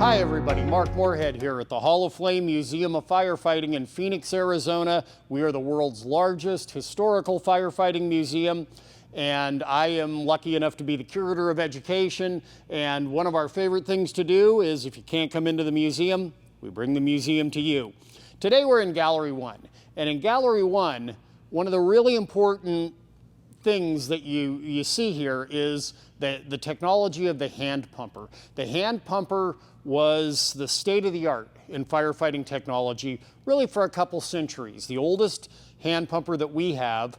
Hi everybody, Mark Moorhead here at the Hall of Flame Museum of Firefighting in Phoenix, Arizona. We are the world's largest historical firefighting museum, and I am lucky enough to be the curator of education. And one of our favorite things to do is, if you can't come into the museum, we bring the museum to you. Today we're in Gallery 1, and in Gallery 1, one of the really important things that you see here is the technology of the hand pumper. The hand pumper was the state of the art in firefighting technology really for a couple centuries. The oldest hand pumper that we have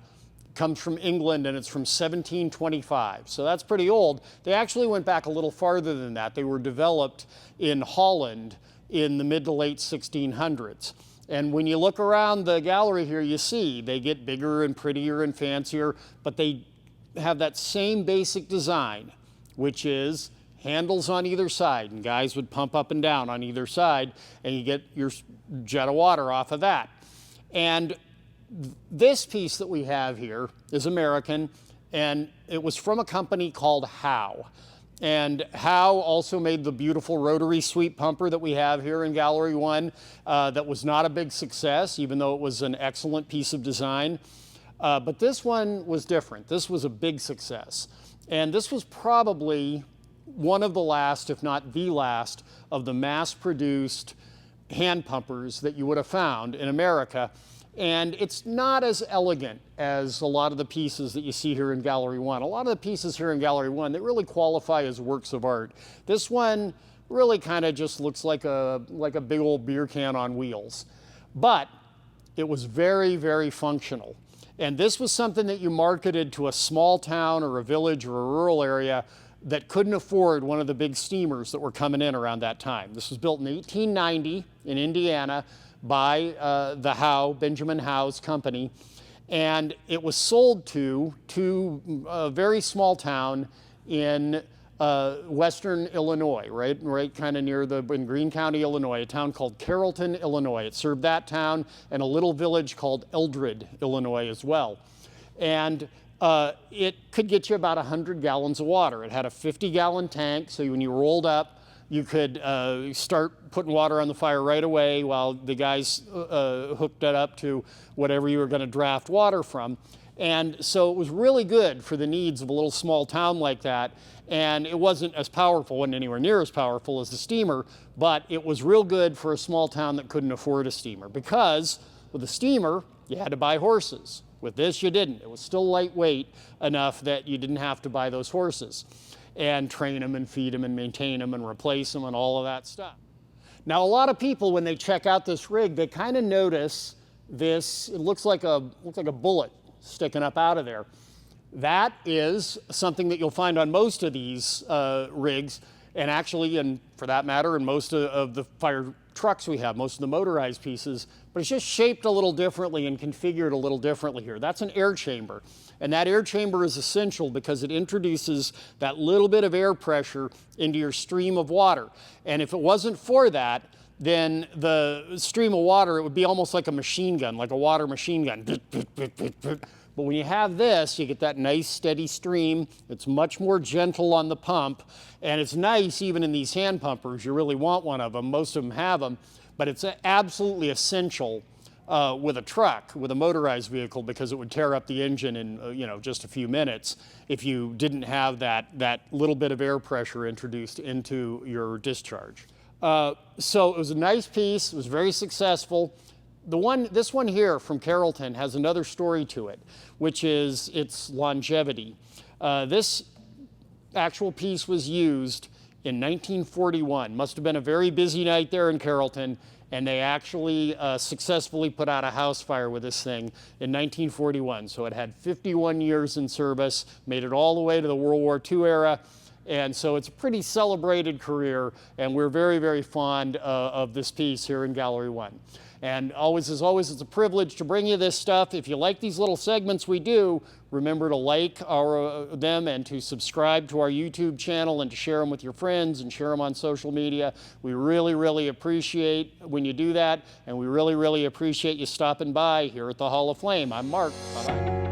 comes from England, and it's from 1725. So that's pretty old. They actually went back a little farther than that. They were developed in Holland in the mid to late 1600s. And when you look around the gallery here, you see they get bigger and prettier and fancier, but they have that same basic design, which is handles on either side, and guys would pump up and down on either side, and you get your jet of water off of that. And this piece that we have here is American, and it was from a company called Howe. And Howe also made the beautiful rotary sweep pumper that we have here in Gallery 1 that was not a big success, even though it was an excellent piece of design. But this one was different. This was a big success. And this was probably one of the last, if not the last, of the mass-produced hand pumpers that you would have found in America. And it's not as elegant as a lot of the pieces that you see here in Gallery 1. A lot of the pieces here in Gallery 1, they really qualify as works of art. This one really kind of just looks like a big old beer can on wheels. But it was very, very functional. And this was something that you marketed to a small town or a village or a rural area that couldn't afford one of the big steamers that were coming in around that time. This was built in 1890 in Indiana by the Howe, Benjamin Howe's company, and it was sold to a very small town in western Illinois, right kind of near in Greene County, Illinois, a town called Carrollton, Illinois. It served that town and a little village called Eldred, Illinois as well. And it could get you about 100 gallons of water. It had a 50-gallon tank, so when you rolled up, you could start putting water on the fire right away while the guys hooked it up to whatever you were going to draft water from. And so it was really good for the needs of a little small town like that. And it wasn't as powerful, wasn't anywhere near as powerful as the steamer, but it was real good for a small town that couldn't afford a steamer, because with a steamer, you had to buy horses. With this, you didn't. It was still lightweight enough that you didn't have to buy those horses and train them and feed them and maintain them and replace them and all of that stuff. Now, a lot of people, when they check out this rig, they kind of notice this. It looks like a bullet sticking up out of there. That is something that you'll find on most of these rigs, and actually, and for that matter, in most of the fire trucks we have, most of the motorized pieces, but it's just shaped a little differently and configured a little differently here. That's an air chamber. And that air chamber is essential because it introduces that little bit of air pressure into your stream of water. And if it wasn't for that, then the stream of water, it would be almost like a machine gun, like a water machine gun. But when you have this, you get that nice steady stream. It's much more gentle on the pump, and it's nice even in these hand pumpers. You really want one of them. Most of them have them, but it's absolutely essential with a truck, with a motorized vehicle, because it would tear up the engine in just a few minutes if you didn't have that little bit of air pressure introduced into your discharge. So it was a nice piece. It was very successful. This one here from Carrollton has another story to it, which is its longevity. This actual piece was used in 1941. Must have been a very busy night there in Carrollton, and they actually successfully put out a house fire with this thing in 1941. So it had 51 years in service, made it all the way to the World War II era. And so it's a pretty celebrated career, and we're very, very fond of this piece here in Gallery 1. And as always, it's a privilege to bring you this stuff. If you like these little segments we do, remember to like them and to subscribe to our YouTube channel and to share them with your friends and share them on social media. We really, really appreciate when you do that, and we really, really appreciate you stopping by here at the Hall of Flame. I'm Mark. Bye-bye.